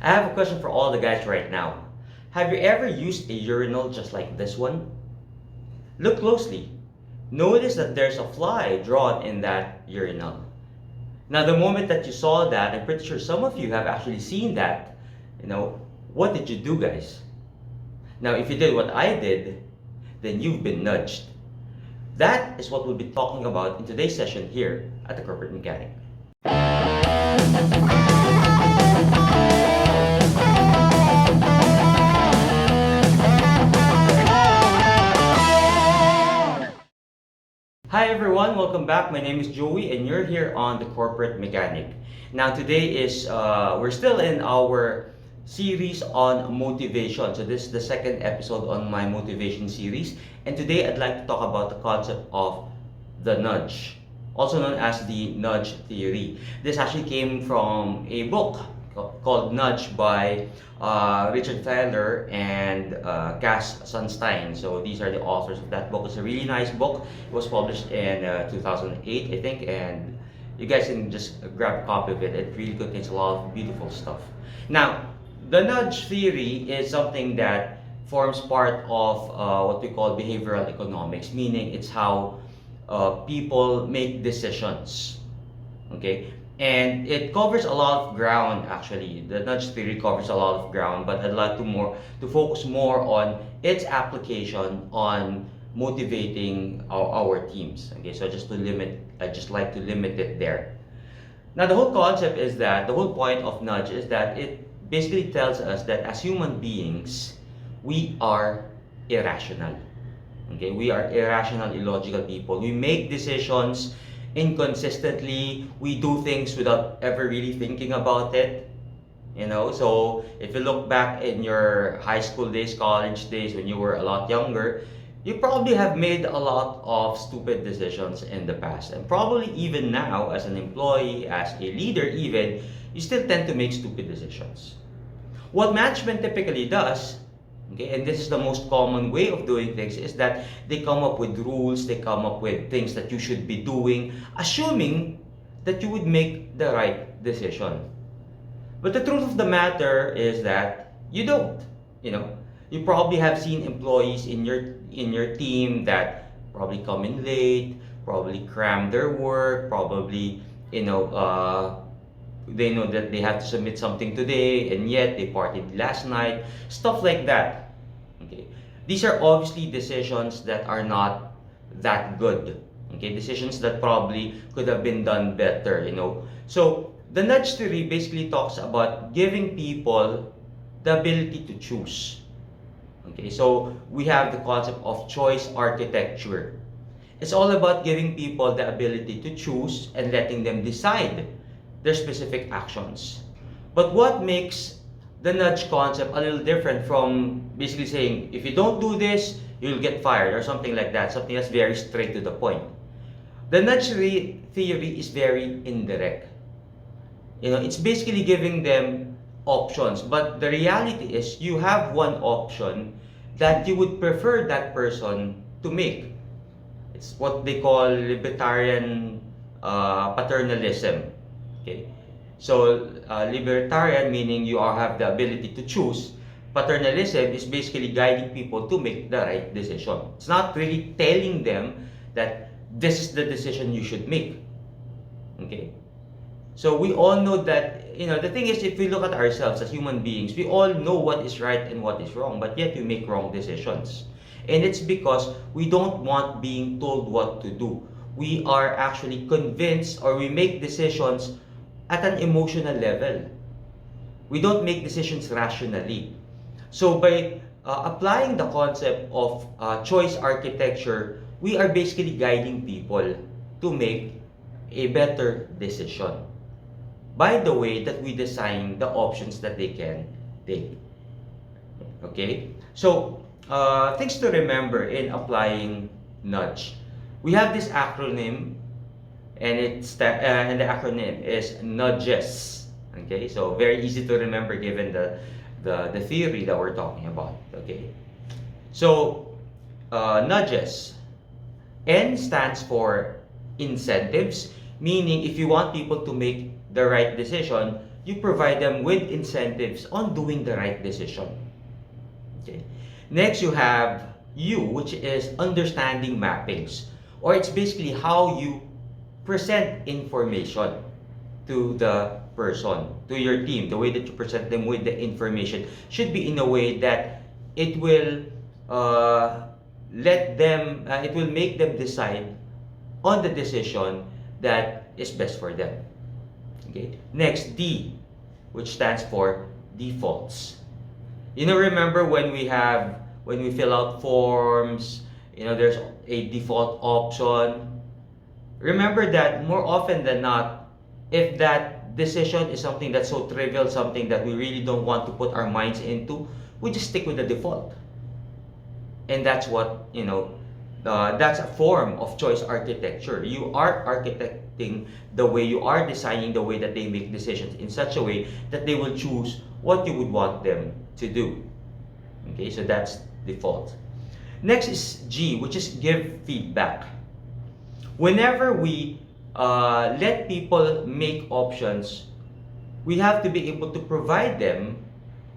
I have a question for all the guys right now. Have you ever used a urinal just like this one? Look closely. Notice that there's a fly drawn in that urinal. Now, the moment that you saw that, I'm pretty sure some of you have actually seen that. What did you do, guys? Now, if you did what I did, then you've been nudged. That is what we'll be talking about in today's session here at the Corporate Mechanic. Hi everyone, welcome back. My name is Joey and you're here on the Corporate Mechanic. Now today we're still in our series on motivation. So this is the second episode on my motivation series. And today I'd like to talk about the concept of the nudge, also known as the nudge theory. This actually came from a book called Nudge by Richard Thaler and Cass Sunstein. So these are the authors of that book. It's a really nice book. It was published in 2008, I think, and you guys can just grab a copy of it. It really contains a lot of beautiful stuff. Now, the nudge theory is something that forms part of what we call behavioral economics, meaning it's how people make decisions. Okay, and it covers a lot of ground. Actually, the nudge theory covers a lot of ground, but I'd like to focus more on its application on motivating our teams. Okay, so I just like to limit it there. Now, the whole concept is that the whole point of nudge is that it basically tells us that as human beings, we are irrational. Okay, we are irrational, illogical people. We make decisions inconsistently. We do things without ever really thinking about it. So if you look back in your high school days, college days, when you were a lot younger, you probably have made a lot of stupid decisions in the past. And probably even now, as an employee, as a leader even, you still tend to make stupid decisions. What management typically does, okay, and this is the most common way of doing things, is that they come up with rules, they come up with things that you should be doing, assuming that you would make the right decision. But the truth of the matter is that you don't. You probably have seen employees in your team that probably come in late, probably cram their work, probably they know that they have to submit something today and yet they partied last night, stuff like that. Okay, these are obviously decisions that are not that good. Okay, decisions that probably could have been done better. So the nudge theory basically talks about giving people the ability to choose. Okay, so we have the concept of choice architecture. It's all about giving people the ability to choose and letting them decide their specific actions. But what makes the nudge concept a little different from basically saying, if you don't do this, you'll get fired or something like that, something that's very straight to the point. The nudge theory is very indirect. It's basically giving them options, but the reality is you have one option that you would prefer that person to make. It's what they call libertarian paternalism. Okay, so libertarian meaning you have the ability to choose. Paternalism is basically guiding people to make the right decision. It's not really telling them that this is the decision you should make. Okay, so we all know that, the thing is, if we look at ourselves as human beings, we all know what is right and what is wrong, but yet we make wrong decisions. And it's because we don't want being told what to do. We are actually convinced, or we make decisions at an emotional level. We don't make decisions rationally. So by applying the concept of choice architecture, we are basically guiding people to make a better decision by the way that we design the options that they can take. Okay? So, things to remember in applying nudge. We have this acronym, and the acronym is nudges. Okay, so very easy to remember given the theory that we're talking about. Okay, so nudges. N stands for incentives, meaning if you want people to make the right decision, you provide them with incentives on doing the right decision. Okay. Next, you have U, which is understanding mappings, or it's basically how you present information to the person, to your team. The way that you present them with the information should be in a way that it will it will make them decide on the decision that is best for them. Okay. Next, D, which stands for defaults. Remember when we fill out forms, there's a default option. Remember that more often than not, if that decision is something that's so trivial, something that we really don't want to put our minds into, we just stick with the default. And that's what, that's a form of choice architecture. You are architecting the way, you are designing the way that they make decisions in such a way that they will choose what you would want them to do. Okay, so that's default. Next is G, which is give feedback. Whenever we let people make options, we have to be able to provide them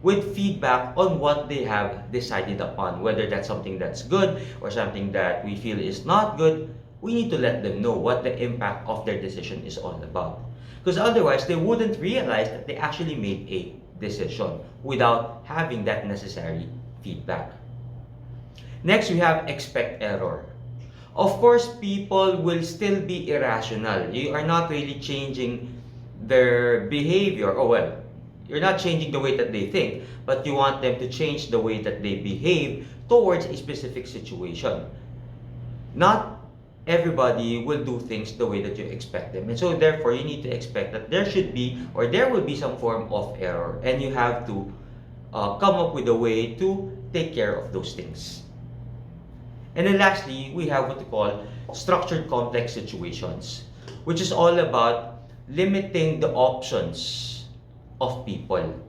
with feedback on what they have decided upon. Whether that's something that's good or something that we feel is not good, we need to let them know what the impact of their decision is all about. Because otherwise, they wouldn't realize that they actually made a decision without having that necessary feedback. Next, we have expect error. Of course, people will still be irrational. You are not really changing their behavior. You're not changing the way that they think, but you want them to change the way that they behave towards a specific situation. Not everybody will do things the way that you expect them. And so therefore, you need to expect that there should be, or there will be, some form of error. And you have to come up with a way to take care of those things. And then lastly, we have what we call structured complex situations, which is all about limiting the options of people.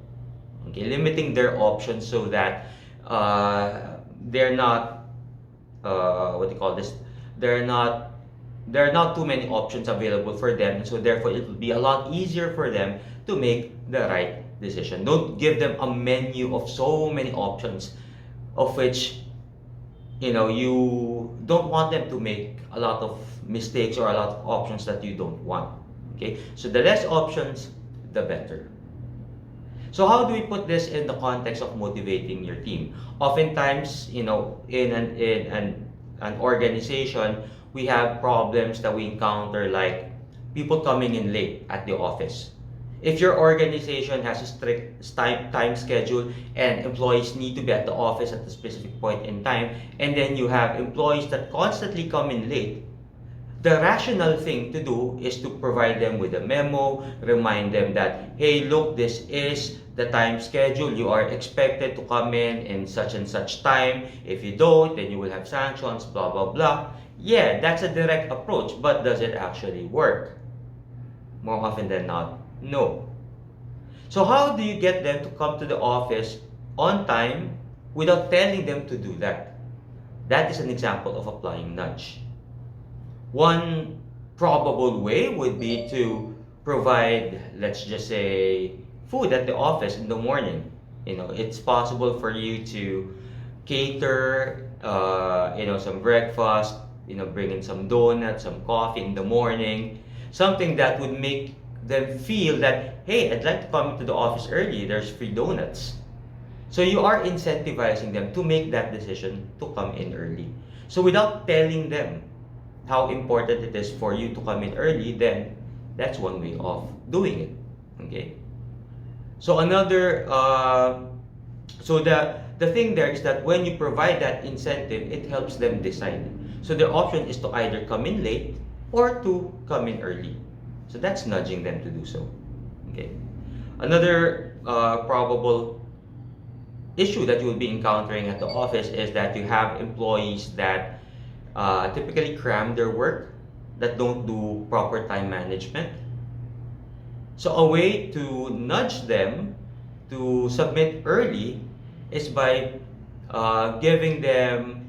Okay, limiting their options so that they're not there are not too many options available for them, and so therefore it will be a lot easier for them to make the right decision. Don't give them a menu of so many options, of which you don't want them to make a lot of mistakes or a lot of options that you don't want. Okay, so the less options, the better. So how do we put this in the context of motivating your team? Oftentimes, in an organization, we have problems that we encounter, like people coming in late at the office. If your organization has a strict time schedule and employees need to be at the office at a specific point in time, and then you have employees that constantly come in late, the rational thing to do is to provide them with a memo, remind them that, hey, look, this is the time schedule. You are expected to come in such and such time. If you don't, then you will have sanctions, blah, blah, blah. Yeah, that's a direct approach, but does it actually work? More often than not, no. So how do you get them to come to the office on time without telling them to do that? That is an example of applying nudge. One probable way would be to provide, let's just say, food at the office in the morning. It's possible for you to cater, some breakfast, bring in some donuts, some coffee in the morning, something that would make them feel that, hey, I'd like to come into the office early, there's free donuts. So you are incentivizing them to make that decision to come in early. So without telling them how important it is for you to come in early, then that's one way of doing it. Okay. So the thing there is that when you provide that incentive, it helps them decide. So their option is to either come in late or to come in early. So that's nudging them to do so. Okay. Another probable issue that you will be encountering at the office is that you have employees that typically cram their work, that don't do proper time management. So a way to nudge them to submit early is by giving them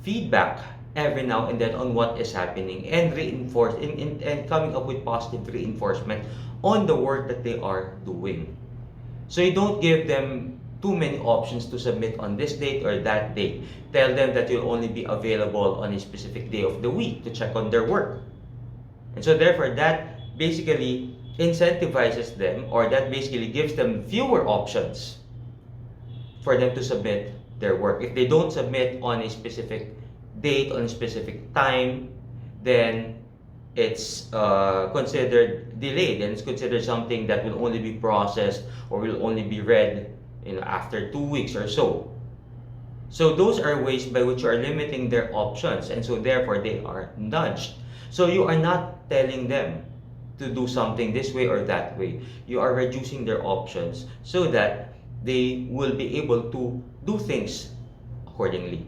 feedback every now and then on what is happening, and and coming up with positive reinforcement on the work that they are doing. So you don't give them too many options to submit on this date or that date. Tell them that you'll only be available on a specific day of the week to check on their work. And so therefore that basically incentivizes them, or that basically gives them fewer options for them to submit their work. If they don't submit on a specific date, on a specific time, then it's considered delayed, and it's considered something that will only be processed or will only be read after 2 weeks or so. So those are ways by which you are limiting their options, and so therefore they are nudged. So you are not telling them to do something this way or that way. You are reducing their options so that they will be able to do things accordingly.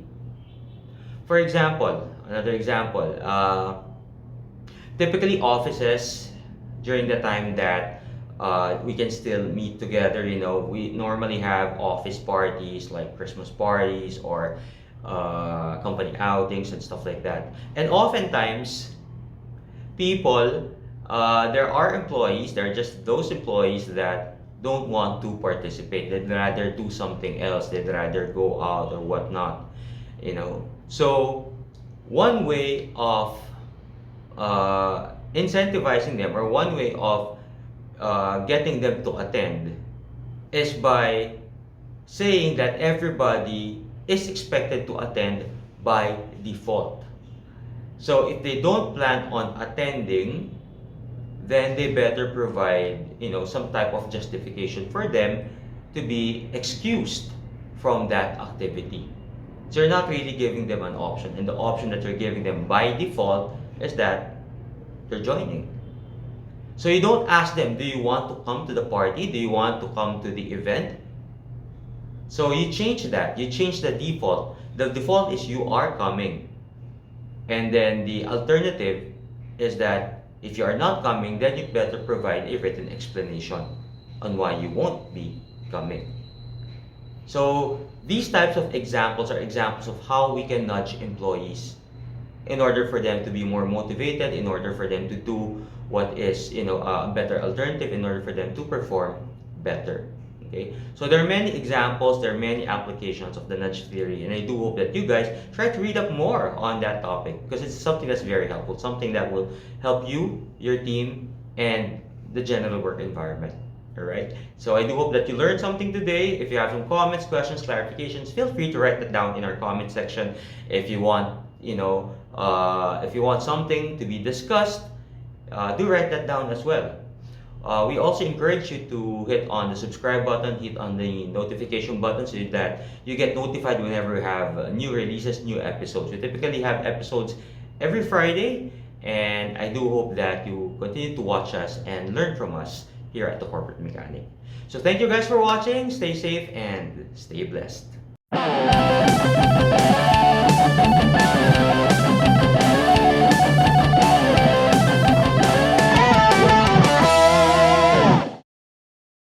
For example, another example, typically offices, during the time that we can still meet together, we normally have office parties like Christmas parties or company outings and stuff like that. And oftentimes, people, there are employees, there are just those employees that don't want to participate. They'd rather do something else. They'd rather go out or whatnot, So one way of incentivizing them, or one way of getting them to attend, is by saying that everybody is expected to attend by default. So if they don't plan on attending, then they better provide, some type of justification for them to be excused from that activity. So you're not really giving them an option, and the option that you're giving them by default is that they're joining. So you don't ask them, do you want to come to the party? Do you want to come to the event? So you change that. You change the default. The default is you are coming. And then the alternative is that if you are not coming, then you better provide a written explanation on why you won't be coming. So these types of examples are examples of how we can nudge employees in order for them to be more motivated, in order for them to do what is a better alternative, in order for them to perform better. Okay, so there are many examples, there are many applications of the nudge theory, and I do hope that you guys try to read up more on that topic, because it's something that's very helpful, something that will help you, your team, and the general work environment. All right, so I do hope that you learned something today. If you have some comments, questions, clarifications, feel free to write that down in our comment section. If you want, if you want something to be discussed, do write that down as well. We also encourage you to hit on the subscribe button, hit on the notification button, so that you get notified whenever we have new releases, new episodes. We typically have episodes every Friday, and I do hope that you continue to watch us and learn from us here at the Corporate Mechanic. So thank you guys for watching. Stay safe and stay blessed.